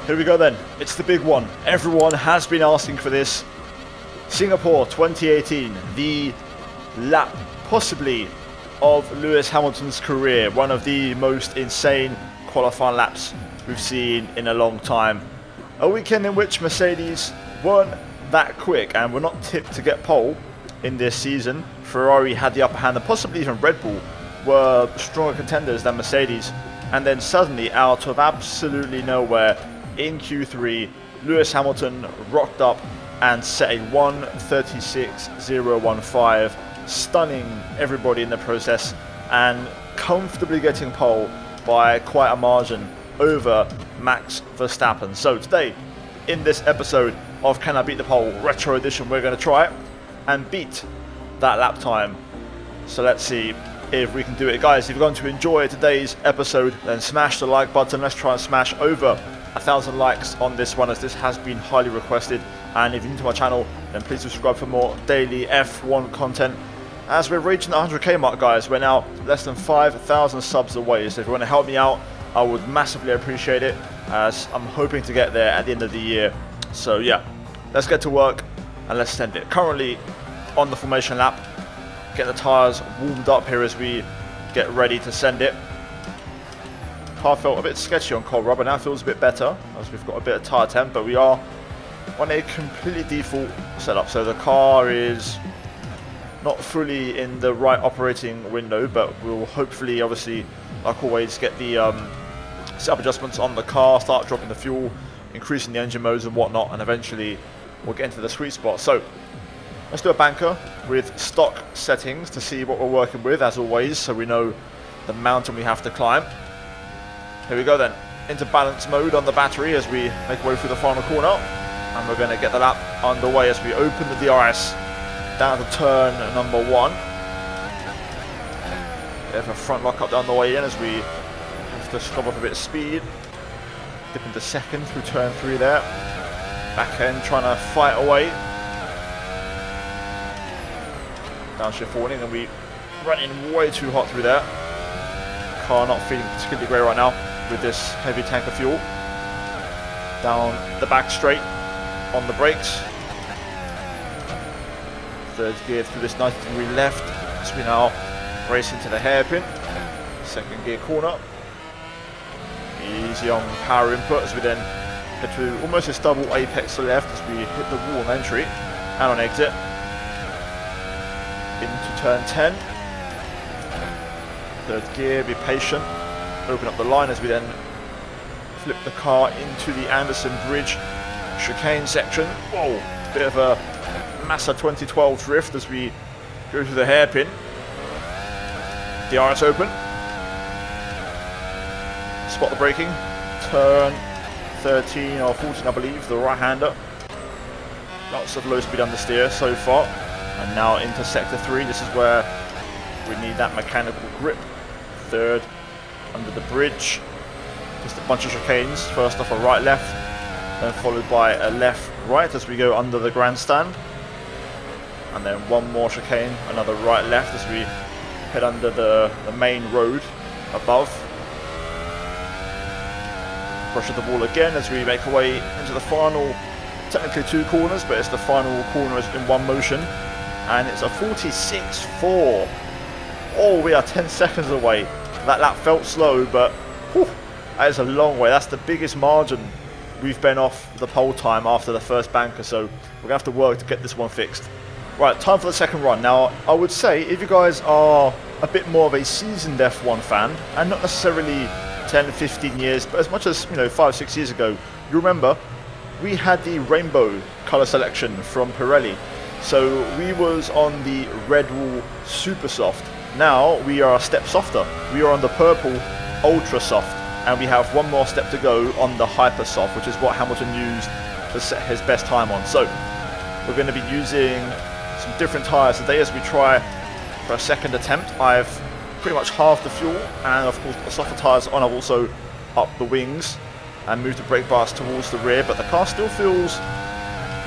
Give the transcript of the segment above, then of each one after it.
Here we go then. It's the big one. Everyone has been asking for this. Singapore 2018, the lap possibly of Lewis Hamilton's career. One of the most insane qualifying laps we've seen in a long time. A weekend in which Mercedes weren't that quick and were not tipped to get pole in this season. Ferrari had the upper hand, and possibly even Red Bull were stronger contenders than Mercedes. And then suddenly, out of absolutely nowhere, in Q3, Lewis Hamilton rocked up and set a 1:36.015, stunning everybody in the process and comfortably getting pole by quite a margin over Max Verstappen. So today, in this episode of Can I Beat the Pole Retro Edition, we're going to try it and beat that lap time. So let's see if we can do it. Guys, if you're going to enjoy today's episode, then smash the like button. Let's try and smash over 1,000 likes on this one, as this has been highly requested. And if you're new to my channel, then please subscribe for more daily F1 content. As we're reaching the 100k mark, guys, we're now less than 5,000 subs away. So if you want to help me out, I would massively appreciate it, as I'm hoping to get there at the end of the year. So yeah, let's get to work and let's send it. Currently on the formation lap, get the tyres warmed up here as we get ready to send it. Car felt a bit sketchy on cold rubber, now feels a bit better as we've got a bit of tyre temp, but we are on a completely default setup. So the car is not fully in the right operating window, but we'll hopefully, obviously, like always, get the setup adjustments on the car, start dropping the fuel, increasing the engine modes and whatnot, and eventually we'll get into the sweet spot. So let's do a banker with stock settings to see what we're working with, as always, so we know the mountain we have to climb. Here we go then, into balance mode on the battery as we make our way through the final corner, and we're going to get the lap underway as we open the DRS down to turn number 1. Bit of a front lock up down the way in as we have to stop off a bit of speed. Dip into second through turn 3 there. Back end trying to fight away. Downshift warning, and we running way too hot through there. Car not feeling particularly great right now with this heavy tank of fuel. Down the back straight on the brakes. Third gear through this 90-degree left as we now race into the hairpin. Second gear corner. Easy on power input as we then head to almost a double apex to the left as we hit the wall on entry and on exit. Into turn 10. Third gear, be patient. Open up the line as we then flip the car into the Anderson Bridge chicane section. Whoa, bit of a Massa 2012 drift as we go through the hairpin. DRS open. Spot the braking. Turn 13 or 14, I believe, the right-hander. Lots of low-speed understeer so far. And now into sector 3. This is where we need that mechanical grip. Third under the bridge. Just a bunch of chicanes. First off a right-left, then followed by a left-right as we go under the grandstand. And then one more chicane, another right-left as we head under the main road above. Brush of the wall again as we make our way into the final, technically 2 corners, but it's the final corner in one motion. And it's a 46.4. Oh, we are 10 seconds away. That lap felt slow, but whew, that is a long way. That's the biggest margin we've been off the pole time after the first banker, so we're going to have to work to get this one fixed. Right, time for the second run. Now, I would say if you guys are a bit more of a seasoned F1 fan, and not necessarily 10, 15 years, but as much as, 5, 6 years ago, you remember we had the rainbow color selection from Pirelli. So we was on the Red Bull Super Soft. Now we are a step softer. We are on the purple Ultra Soft, and we have one more step to go on the Hyper Soft, which is what Hamilton used to set his best time on. So we're going to be using some different tyres today as we try for a second attempt. I've pretty much halved the fuel, and of course the softer tyres on. I've also upped the wings and moved the brake bars towards the rear, but the car still feels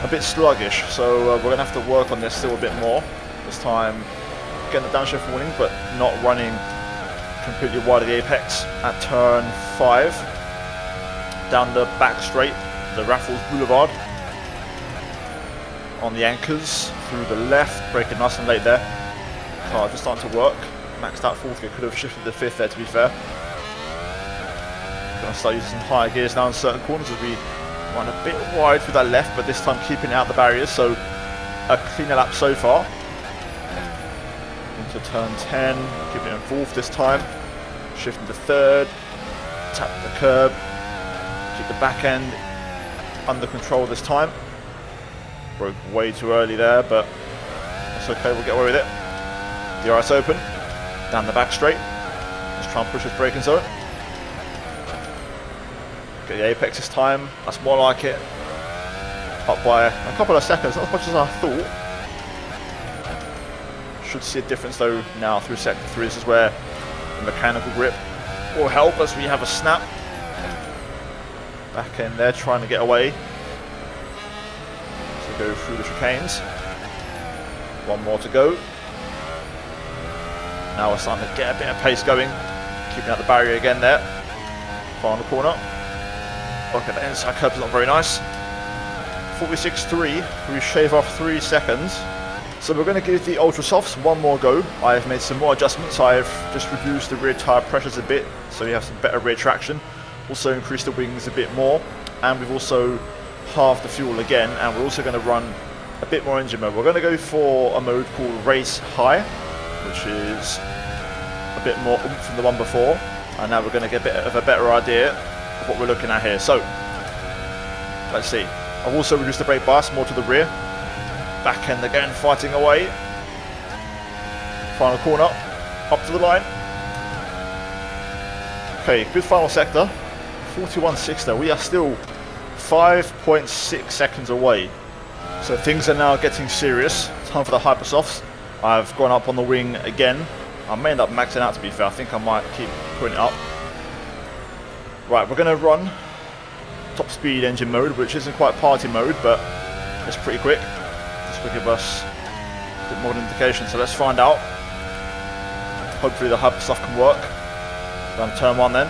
a bit sluggish, so we're going to have to work on this still a bit more. This time getting the downshift warning, but not running completely wide of the apex at turn 5. down the back straight, the Raffles Boulevard. On the anchors, through the left, braking nice and late there. Car just starting to work. Maxed out fourth gear, could have shifted the fifth there to be fair. Going to start using some higher gears now in certain corners as we run a bit wide through that left, but this time keeping it out the barriers, so a cleaner lap so far. Into turn 10, keeping it in fourth this time. Shifting to third, tap the curb, keep the back end under control this time. Broke way too early there, but that's okay, we'll get away with it. DRS open, down the back straight. Let's try and push this braking zone. Get the apex this time, that's more like it. Up by a couple of seconds, not as much as I thought. Should see a difference though now through sector 3. This is where the mechanical grip will help as we have a snap. Back end there, trying to get away. Go through the chicanes. One more to go. Now we're starting to get a bit of pace going. Keeping out the barrier again there. Final corner. Okay, the inside curb is not very nice. 46.3. We shave off 3 seconds. So we're going to give the Ultra Softs one more go. I've made some more adjustments. I've just reduced the rear tyre pressures a bit, so we have some better rear traction. Also increased the wings a bit more, and we've also half the fuel again, and we're also going to run a bit more engine mode. We're going to go for a mode called Race High, which is a bit more oomph than the one before, and now we're going to get a bit of a better idea of what we're looking at here. So let's see. I've also reduced the brake bias more to the rear. Back end again, fighting away. Final corner, up to the line. Okay, good final sector. 41.6 there. We are still 5.6 seconds away, so things are now getting serious. Time for the Hypersofts. I've gone up on the wing again. I may end up maxing out, to be fair. I think I might keep putting it up. Right, we're going to run top speed engine mode, which isn't quite party mode, but it's pretty quick. This will give us a bit more of an indication, so let's find out. Hopefully the Hypersoft can work. Down turn 1 then.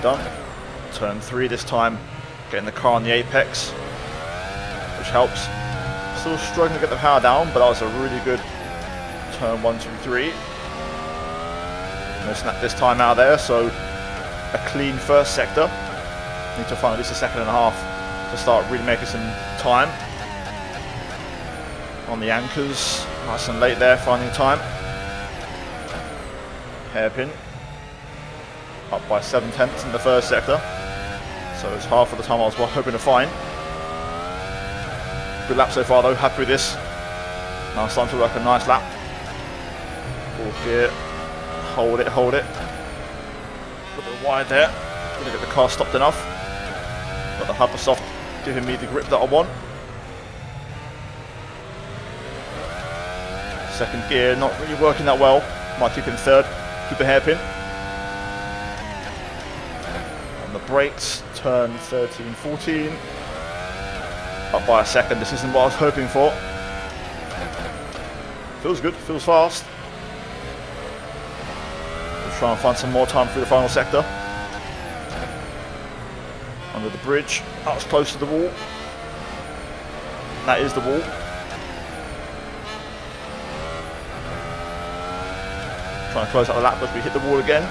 Done. Turn 3 this time, getting the car on the apex, which helps. Still struggling to get the power down, but that was a really good turn 1, 2, 3. No snap this time out there, so a clean first sector. Need to find at least a second and a half to start really making some time. On the anchors, nice and late there, finding time. Hairpin. Up by 7/10 in the first sector, so it's half of the time I was hoping to find. Good lap so far though, happy with this. Now it's time to work a nice lap. Fourth gear, hold it. A little bit wide there, gonna get the car stopped enough. Got the Hypersoft giving me the grip that I want. Second gear, not really working that well. Might keep in third, keep the hairpin. The brakes, turn 13, 14. Up by a second, this isn't what I was hoping for. Feels good, feels fast. We'll try and find some more time through the final sector. Under the bridge, that was close to the wall. That is the wall. Trying to close out the lap as we hit the wall again.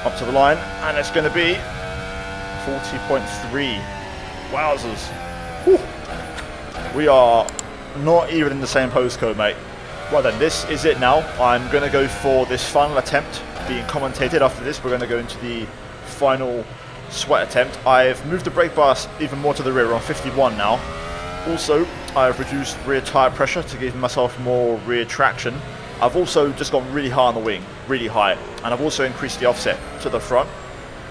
Up to the line, and it's going to be 40.3. Wowzers. Whew. We are not even in the same postcode, mate. Well then, this is it now. I'm going to go for this final attempt being commentated. After this, we're going to go into the final sweat attempt. I've moved the brake bias even more to the rear, on 51 now. Also, I've reduced rear tyre pressure to give myself more rear traction. I've also just gone really high on the wing, really high, and I've also increased the offset to the front,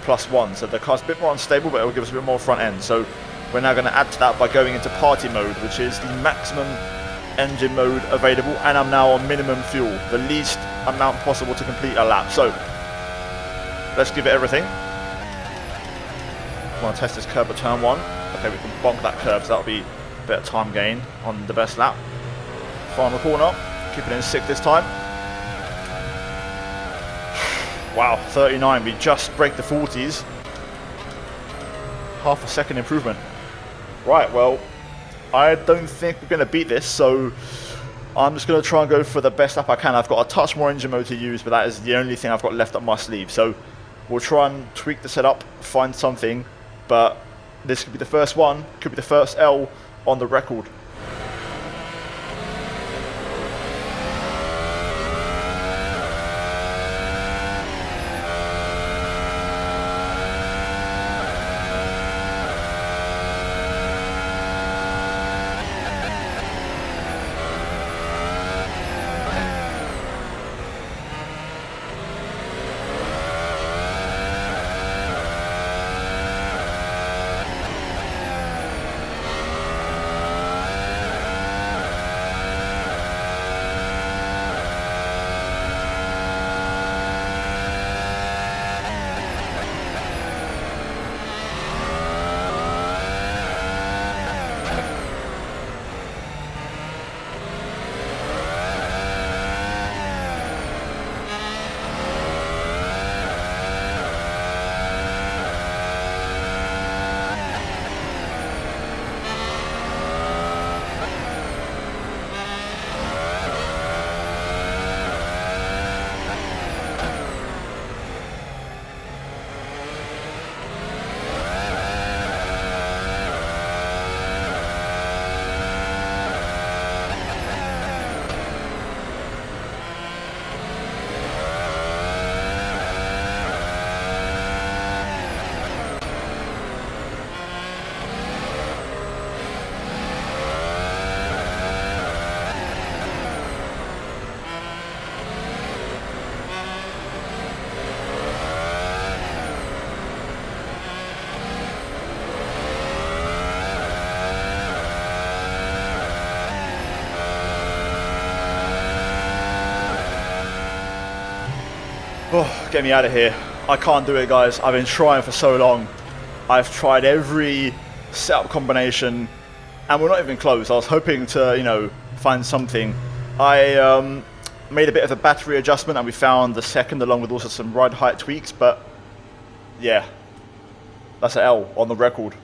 +1, so the car's a bit more unstable, but it will give us a bit more front end. So we're now going to add to that by going into party mode, which is the maximum engine mode available, and I'm now on minimum fuel, the least amount possible to complete a lap. So let's give it everything. I want to test this curb at turn 1. Okay, we can bonk that curb, so that'll be a bit of time gain on the best lap. Final corner. Keeping it in 6th this time. Wow, 39. We just break the 40s. Half a second improvement. Right, well, I don't think we're going to beat this, so I'm just going to try and go for the best lap I can. I've got a touch more engine mode to use, but that is the only thing I've got left up my sleeve. So we'll try and tweak the setup, find something, but this could be the first one, could be the first L on the record. Oh, get me out of here. I can't do it, guys. I've been trying for so long. I've tried every setup combination, and we're not even close. I was hoping to, you know, find something. I made a bit of a battery adjustment, and we found the second, along with also some ride height tweaks, but yeah, that's an L on the record.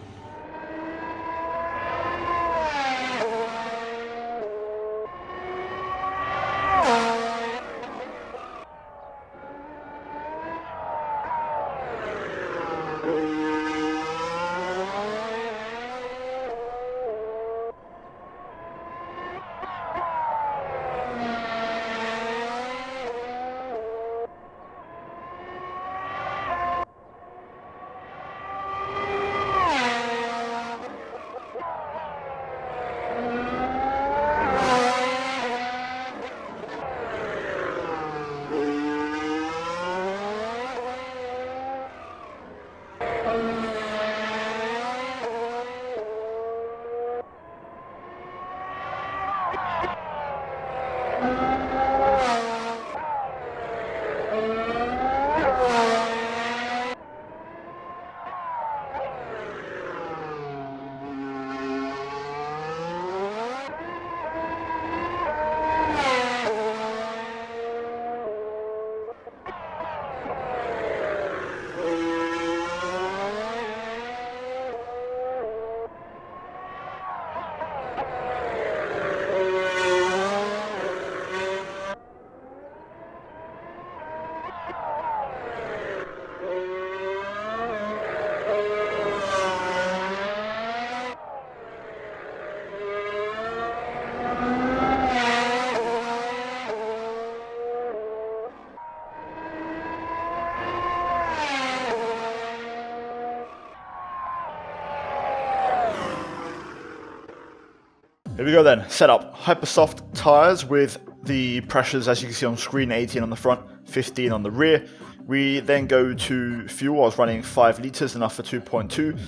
Here we go then, setup. Hypersoft tyres with the pressures, as you can see on screen, 18 on the front, 15 on the rear. We then go to fuel. I was running 5 litres, enough for 2.2.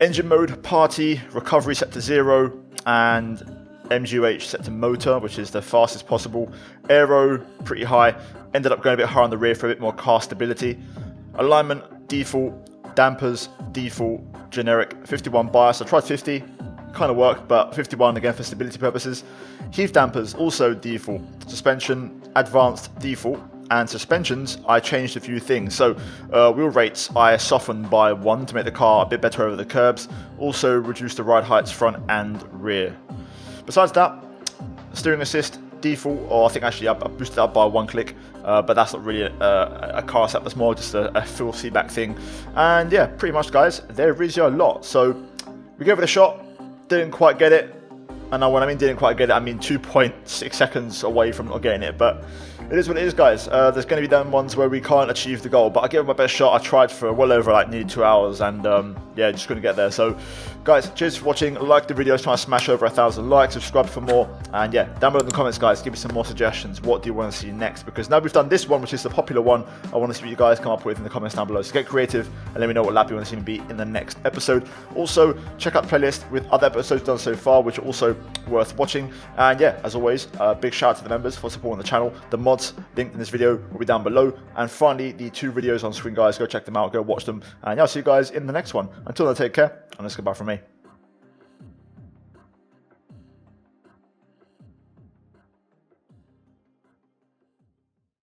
Engine mode, party, recovery set to 0, and MGUH set to motor, which is the fastest possible. Aero, pretty high. Ended up going a bit higher on the rear for a bit more car stability. Alignment, default. Dampers, default. Generic. 51 bias. I tried 50. Kind of worked, but 51 again for stability purposes. Heave dampers, also default. Suspension, advanced, default. and suspensions, I changed a few things. So wheel rates I softened by 1 to make the car a bit better over the curbs. Also reduced the ride heights front and rear. Besides that, steering assist, default, or I think actually I boosted it up by 1 click, but that's not really a car setup, that's more just a full feedback thing. And yeah, pretty much guys, there is your lot. So we gave it a shot, didn't quite get it, and when I mean didn't quite get it, I mean 2.6 seconds away from not getting it, but it is what it is, guys. There's going to be them ones where we can't achieve the goal, but I gave it my best shot. I tried for well over like nearly 2 hours, and yeah, just couldn't get there. So guys, cheers for watching. Like the video, trying to smash over 1,000 likes, subscribe for more, and yeah, down below in the comments guys, give me some more suggestions. What do you want to see next? Because now we've done this one, which is the popular one, I want to see what you guys come up with in the comments down below. So get creative and let me know what lap you want to see me be in the next episode. Also check out the playlist with other episodes done so far, which are also worth watching. And yeah, as always, big shout out to the members for supporting the channel. The mods linked in this video will be down below, and finally the 2 videos on screen guys, go check them out, go watch them, and yeah, I'll see you guys in the next one. Until then, take care, and that's goodbye from me.